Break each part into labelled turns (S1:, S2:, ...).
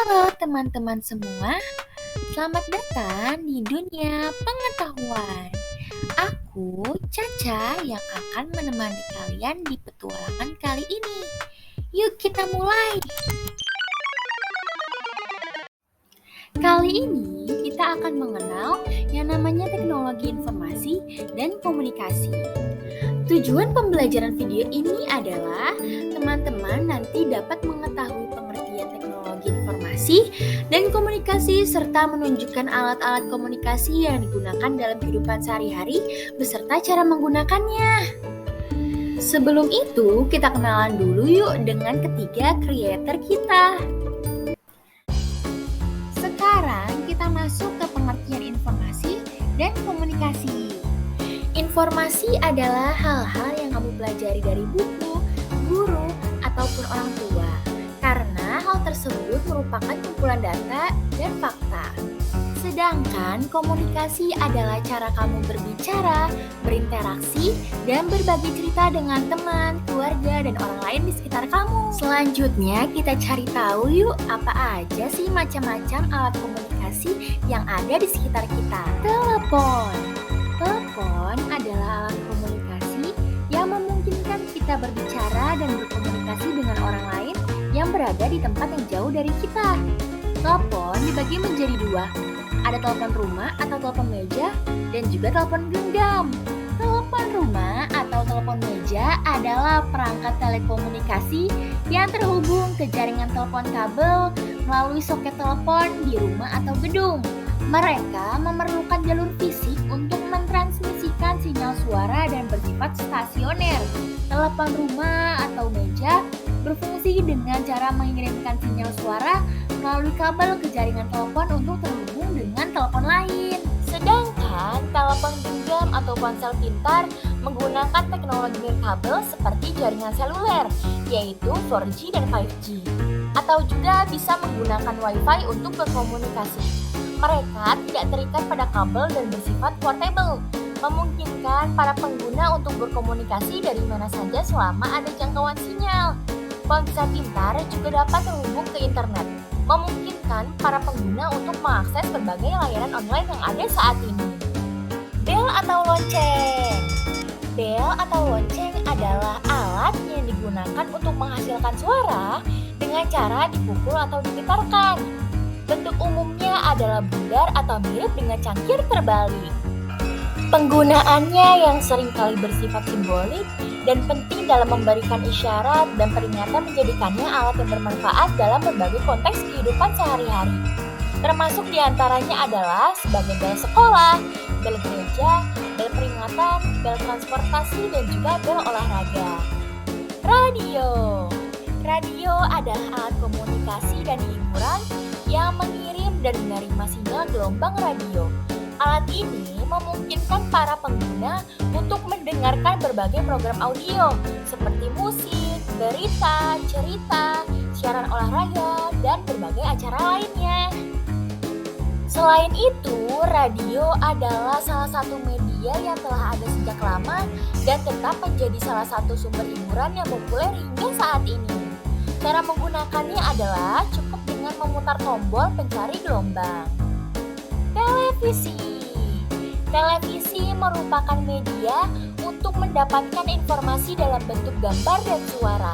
S1: Halo teman-teman semua, selamat datang di dunia pengetahuan. Aku Caca yang akan menemani kalian di petualangan kali ini. Yuk kita mulai. Kali ini kita akan mengenal yang namanya teknologi informasi dan komunikasi. Tujuan pembelajaran video ini adalah teman-teman nanti dapat mengetahui pengertian teknologi informasi dan komunikasi serta menunjukkan alat-alat komunikasi yang digunakan dalam kehidupan sehari-hari beserta cara menggunakannya. Sebelum itu, kita kenalan dulu yuk dengan ketiga creator kita. Sekarang kita masuk ke pengertian informasi dan komunikasi. Informasi adalah hal-hal yang kamu pelajari dari buku, guru, ataupun orang tua. Karena hal tersebut merupakan kumpulan data dan fakta. Sedangkan komunikasi adalah cara kamu berbicara, berinteraksi, dan berbagi cerita dengan teman, keluarga, dan orang lain di sekitar kamu. Selanjutnya kita cari tahu yuk apa aja sih macam-macam alat komunikasi yang ada di sekitar kita. Telepon. Telepon adalah alat komunikasi yang memungkinkan kita berbicara dan berkomunikasi dengan orang lain yang berada di tempat yang jauh dari kita. Telepon dibagi menjadi dua, ada telepon rumah atau telepon meja dan juga telepon genggam. Telepon rumah atau telepon meja adalah perangkat telekomunikasi yang terhubung ke jaringan telepon kabel melalui soket telepon di rumah atau gedung. Mereka memerlukan jalur fisik untuk mentransmisikan sinyal suara dan bersifat stasioner. Telepon rumah atau meja berfungsi dengan cara mengirimkan sinyal suara melalui kabel ke jaringan telepon untuk terhubung dengan telepon lain. Sedangkan telepon genggam atau ponsel pintar menggunakan teknologi nirkabel seperti jaringan seluler, yaitu 4G dan 5G. Atau juga bisa menggunakan Wi-Fi untuk berkomunikasi. Mereka tidak terikat pada kabel dan bersifat portable, memungkinkan para pengguna untuk berkomunikasi dari mana saja selama ada jangkauan sinyal. Ponsel pintar juga dapat terhubung ke internet, memungkinkan para pengguna untuk mengakses berbagai layanan online yang ada saat ini. Bel atau lonceng. Bel atau lonceng adalah alat yang digunakan untuk menghasilkan suara dengan cara dipukul atau digetarkan. Bentuk umumnya adalah bundar atau mirip dengan cangkir terbalik. Penggunaannya yang seringkali bersifat simbolik dan penting dalam memberikan isyarat dan peringatan menjadikannya alat yang bermanfaat dalam berbagai konteks kehidupan sehari-hari. Termasuk diantaranya adalah sebagai bel sekolah, bel gereja, bel peringatan, bel transportasi, dan juga bel olahraga. Radio. Radio adalah alat komunikasi dan hiburan yang mengirim dan menerima sinyal gelombang radio. Alat ini memungkinkan para pengguna untuk mendengarkan berbagai program audio seperti musik, berita, cerita, siaran olahraga, dan berbagai acara lainnya. Selain itu, radio adalah salah satu media yang telah ada sejak lama dan tetap menjadi salah satu sumber hiburan yang populer hingga saat ini. Cara menggunakannya adalah cukup dengan memutar tombol pencari gelombang. Televisi. Televisi merupakan media untuk mendapatkan informasi dalam bentuk gambar dan suara.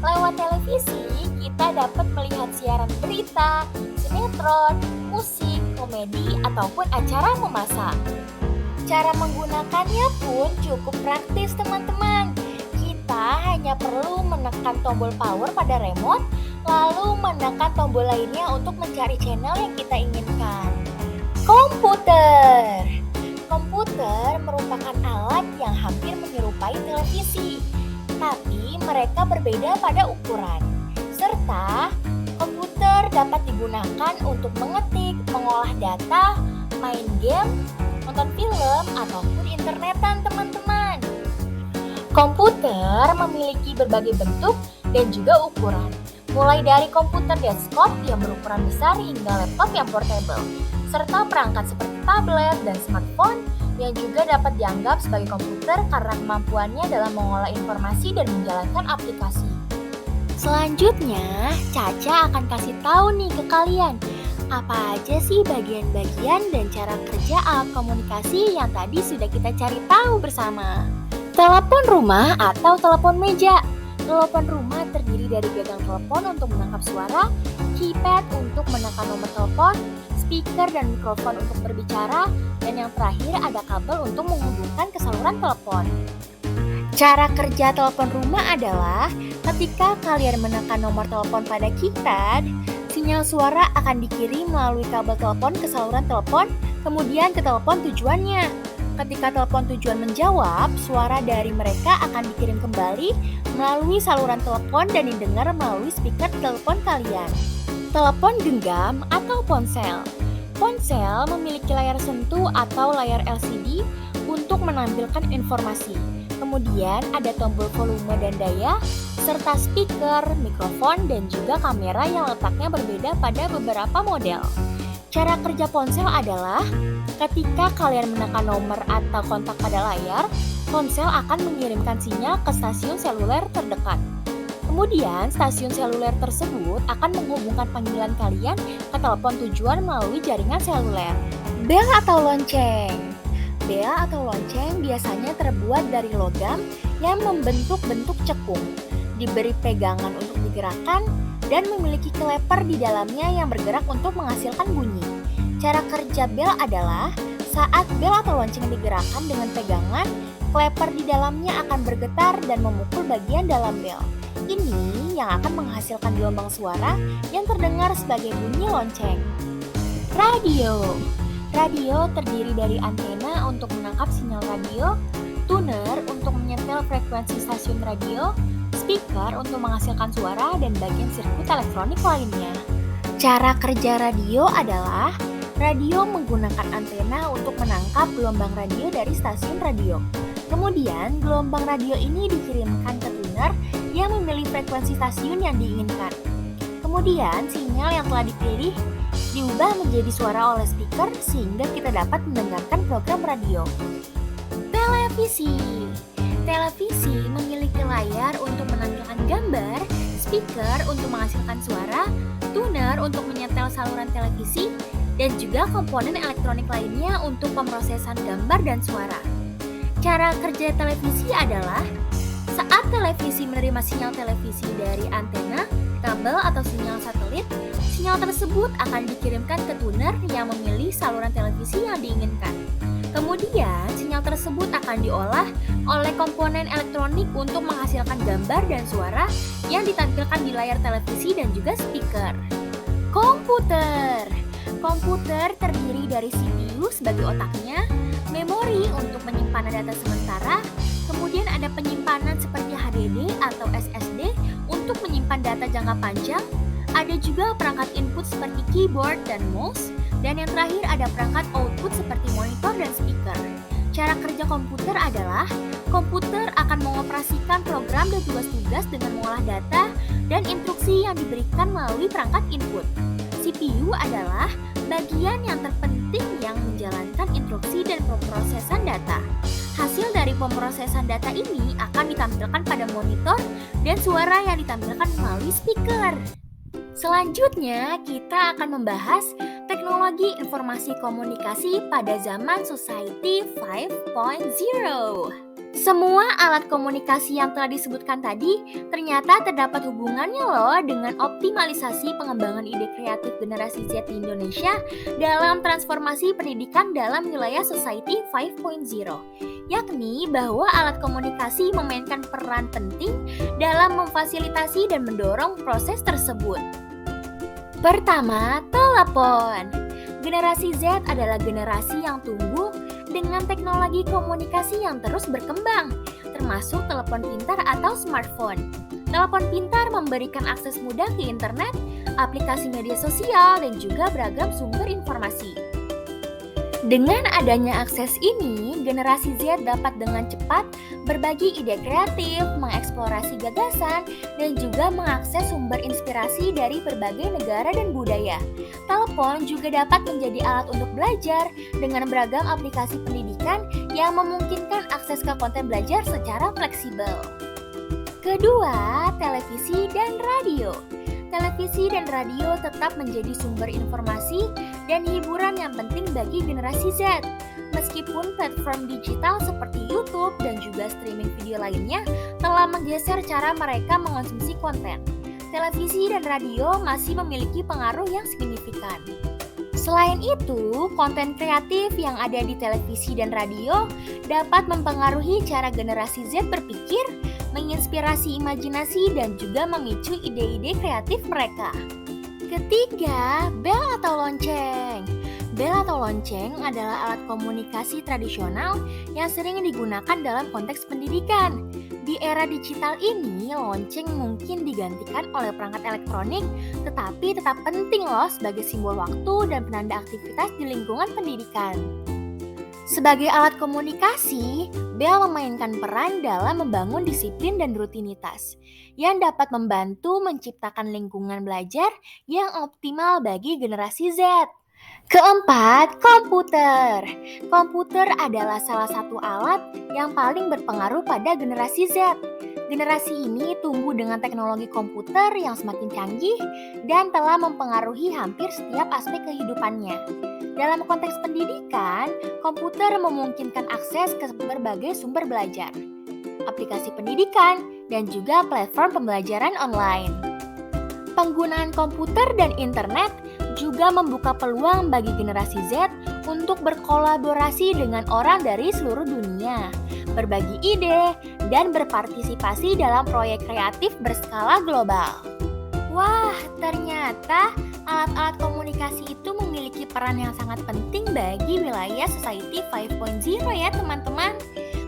S1: Lewat televisi, kita dapat melihat siaran berita, sinetron, musik, komedi, ataupun acara memasak. Cara menggunakannya pun cukup praktis, teman-teman. Kita hanya perlu menekan tombol power pada remote, lalu menekan tombol lainnya untuk mencari channel yang kita inginkan. Komputer. Komputer merupakan alat yang hampir menyerupai televisi, tapi mereka berbeda pada ukuran. Serta, komputer dapat digunakan untuk mengetik, mengolah data, main game, nonton film, ataupun internetan, teman-teman. Komputer memiliki berbagai bentuk dan juga ukuran, mulai dari komputer desktop yang berukuran besar hingga laptop yang portable, serta perangkat seperti tablet dan smartphone yang juga dapat dianggap sebagai komputer karena kemampuannya dalam mengolah informasi dan menjalankan aplikasi. Selanjutnya, Caca akan kasih tahu nih ke kalian, apa aja sih bagian-bagian dan cara kerja alat komunikasi yang tadi sudah kita cari tahu bersama. Telepon rumah atau telepon meja. Telepon rumah terdiri dari gagang telepon untuk menangkap suara, keypad untuk menekan nomor telepon, speaker dan mikrofon untuk berbicara, dan yang terakhir ada kabel untuk menghubungkan ke saluran telepon. Cara kerja telepon rumah adalah ketika kalian menekan nomor telepon pada keypad, sinyal suara akan dikirim melalui kabel telepon ke saluran telepon, kemudian ke telepon tujuannya. Ketika telepon tujuan menjawab, suara dari mereka akan dikirim kembali melalui saluran telepon dan didengar melalui speaker telepon kalian. Telepon genggam atau ponsel. Ponsel memiliki layar sentuh atau layar LCD untuk menampilkan informasi. Kemudian ada tombol volume dan daya, serta speaker, mikrofon, dan juga kamera yang letaknya berbeda pada beberapa model. Cara kerja ponsel adalah ketika kalian menekan nomor atau kontak pada layar, ponsel akan mengirimkan sinyal ke stasiun seluler terdekat. Kemudian, stasiun seluler tersebut akan menghubungkan panggilan kalian ke telepon tujuan melalui jaringan seluler. Bel atau lonceng. Bel atau lonceng biasanya terbuat dari logam yang membentuk bentuk cekung, diberi pegangan untuk digerakkan, dan memiliki kleper di dalamnya yang bergerak untuk menghasilkan bunyi. Cara kerja bel adalah saat bel atau lonceng digerakkan dengan pegangan, kleper di dalamnya akan bergetar dan memukul bagian dalam bel. Ini yang akan menghasilkan gelombang suara yang terdengar sebagai bunyi lonceng. Radio. Radio terdiri dari antena untuk menangkap sinyal radio, tuner untuk menyetel frekuensi stasiun radio, speaker untuk menghasilkan suara, dan bagian sirkuit elektronik lainnya. Cara kerja radio adalah radio menggunakan antena untuk menangkap gelombang radio dari stasiun radio. Kemudian, gelombang radio ini dikirimkan ke tuner yang memilih frekuensi stasiun yang diinginkan. Kemudian, sinyal yang telah dipilih diubah menjadi suara oleh speaker sehingga kita dapat mendengarkan program radio. Televisi. Televisi memiliki layar untuk menampilkan gambar, speaker untuk menghasilkan suara, tuner untuk menyetel saluran televisi, dan juga komponen elektronik lainnya untuk pemrosesan gambar dan suara. Cara kerja televisi adalah saat televisi menerima sinyal televisi dari antena, kabel atau sinyal satelit, sinyal tersebut akan dikirimkan ke tuner yang memilih saluran televisi yang diinginkan. Kemudian, sinyal tersebut akan diolah oleh komponen elektronik untuk menghasilkan gambar dan suara yang ditampilkan di layar televisi dan juga speaker. Komputer. Komputer terdiri dari CPU sebagai otaknya, memori untuk penyimpanan data sementara, kemudian ada penyimpanan seperti HDD atau SSD untuk menyimpan data jangka panjang, ada juga perangkat input seperti keyboard dan mouse, dan yang terakhir ada perangkat output seperti monitor dan speaker. Cara kerja komputer adalah, komputer akan mengoperasikan program dan tugas-tugas dengan mengolah data dan instruksi yang diberikan melalui perangkat input. CPU adalah bagian yang terpenting yang menjalankan instruksi dan pemrosesan data. Hasil dari pemrosesan data ini akan ditampilkan pada monitor dan suara yang ditampilkan melalui speaker. Selanjutnya, kita akan membahas teknologi informasi komunikasi pada zaman Society 5.0. Semua alat komunikasi yang telah disebutkan tadi ternyata terdapat hubungannya loh dengan optimalisasi pengembangan ide kreatif generasi Z di Indonesia dalam transformasi pendidikan dalam wilayah Society 5.0, yakni bahwa alat komunikasi memainkan peran penting dalam memfasilitasi dan mendorong proses tersebut. Pertama, telepon. Generasi Z adalah generasi yang tumbuh dengan teknologi komunikasi yang terus berkembang, termasuk telepon pintar atau smartphone. Telepon pintar memberikan akses mudah ke internet, aplikasi media sosial, dan juga beragam sumber informasi. Dengan adanya akses ini, generasi Z dapat dengan cepat berbagi ide kreatif, mengeksplorasi gagasan, dan juga mengakses sumber inspirasi dari berbagai negara dan budaya. Telepon juga dapat menjadi alat untuk belajar dengan beragam aplikasi pendidikan yang memungkinkan akses ke konten belajar secara fleksibel. Kedua, televisi dan radio. Televisi dan radio tetap menjadi sumber informasi dan hiburan yang penting bagi generasi Z. Meskipun platform digital seperti YouTube dan juga streaming video lainnya telah menggeser cara mereka mengonsumsi konten, televisi dan radio masih memiliki pengaruh yang signifikan. Selain itu, konten kreatif yang ada di televisi dan radio dapat mempengaruhi cara generasi Z berpikir, menginspirasi imajinasi, dan juga memicu ide-ide kreatif mereka. Ketiga, bel atau lonceng. Bel atau lonceng adalah alat komunikasi tradisional yang sering digunakan dalam konteks pendidikan. Di era digital ini, lonceng mungkin digantikan oleh perangkat elektronik, tetapi tetap penting loh sebagai simbol waktu dan penanda aktivitas di lingkungan pendidikan. Sebagai alat komunikasi, bel memainkan peran dalam membangun disiplin dan rutinitas yang dapat membantu menciptakan lingkungan belajar yang optimal bagi generasi Z. Keempat, komputer. Komputer adalah salah satu alat yang paling berpengaruh pada generasi Z. Generasi ini tumbuh dengan teknologi komputer yang semakin canggih dan telah mempengaruhi hampir setiap aspek kehidupannya. Dalam konteks pendidikan, komputer memungkinkan akses ke berbagai sumber belajar, aplikasi pendidikan, dan juga platform pembelajaran online. Penggunaan komputer dan internet juga membuka peluang bagi generasi Z untuk berkolaborasi dengan orang dari seluruh dunia, berbagi ide, dan berpartisipasi dalam proyek kreatif berskala global. Wah, ternyata alat-alat komunikasi itu memiliki peran yang sangat penting bagi wilayah Society 5.0 ya teman-teman.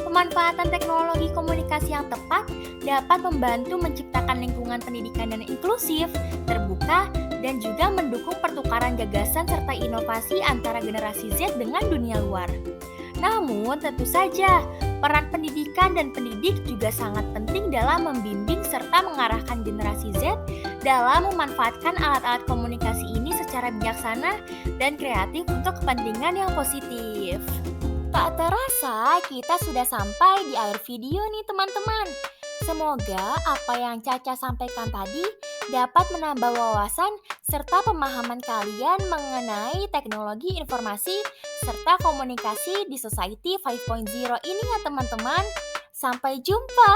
S1: Pemanfaatan teknologi komunikasi yang tepat dapat membantu menciptakan lingkungan pendidikan yang inklusif, terbuka, dan juga mendukung pertukaran gagasan serta inovasi antara generasi Z dengan dunia luar. Namun, tentu saja, peran pendidikan dan pendidik juga sangat penting dalam membimbing serta mengarahkan generasi Z dalam memanfaatkan alat-alat komunikasi ini secara bijaksana dan kreatif untuk kepentingan yang positif. Tak terasa, kita sudah sampai di akhir video nih teman-teman. Semoga apa yang Caca sampaikan tadi dapat menambah wawasan serta pemahaman kalian mengenai teknologi informasi serta komunikasi di Society 5.0 ini ya teman-teman. Sampai jumpa!